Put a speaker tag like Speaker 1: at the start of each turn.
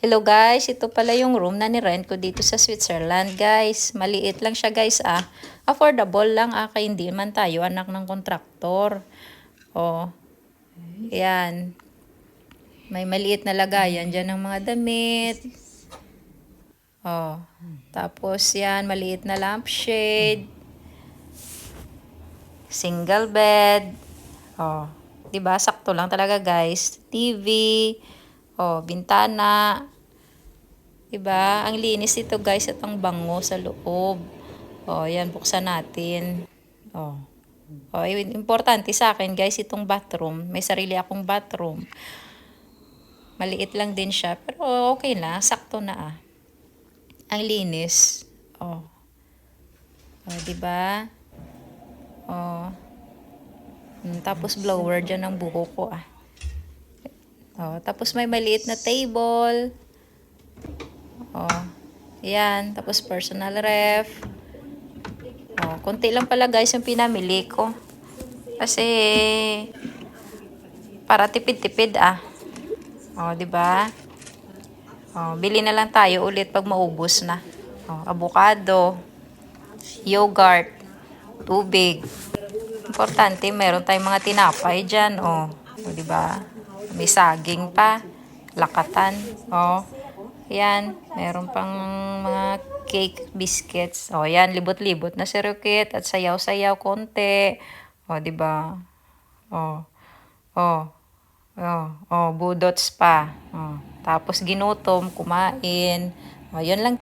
Speaker 1: Hello guys, ito pala yung room na ni-rent ko dito sa Switzerland guys. Maliit lang siya guys ah. Affordable lang ah, kaya hindi man tayo anak ng kontraktor. Oh, yan. May maliit na lagayan dyan ng mga damit. Oh, tapos yan, maliit na lampshade. Single bed. Oh, 'di ba? Sakto lang talaga guys. TV. Oh, bintana. 'Di ba? Ang linis ito guys at ang bango sa loob. Oh, yan buksan natin. Oh. Oh, importante sa akin guys itong bathroom. May sarili akong bathroom. Maliit lang din siya, pero okay na, sakto na ah. Ang linis. Oh. Oh, 'di ba? Oh. Tapos blower dyan ang buho ko ah. Oh, tapos may maliit na table. Oh. Yan, tapos personal ref. Oh, konti lang pala guys yung pinamili ko. Kasi para tipid-tipid ah. Oh, 'di ba? Oh, bili na lang tayo ulit pag maubos na. Oh, avocado, yogurt, tubig. Importante, meron tayong mga tinapay diyan, oh. Oh, 'di ba? May saging pa, lakatan, oh. Yan, meron pang mga cake biscuits. Oh, yan, libot-libot na sirukit at sayaw-sayaw konti. Oh, 'di ba? Oh. Oh. Oh, oh, budots pa. Oh. Tapos ginutom, kumain. Oh, yun lang.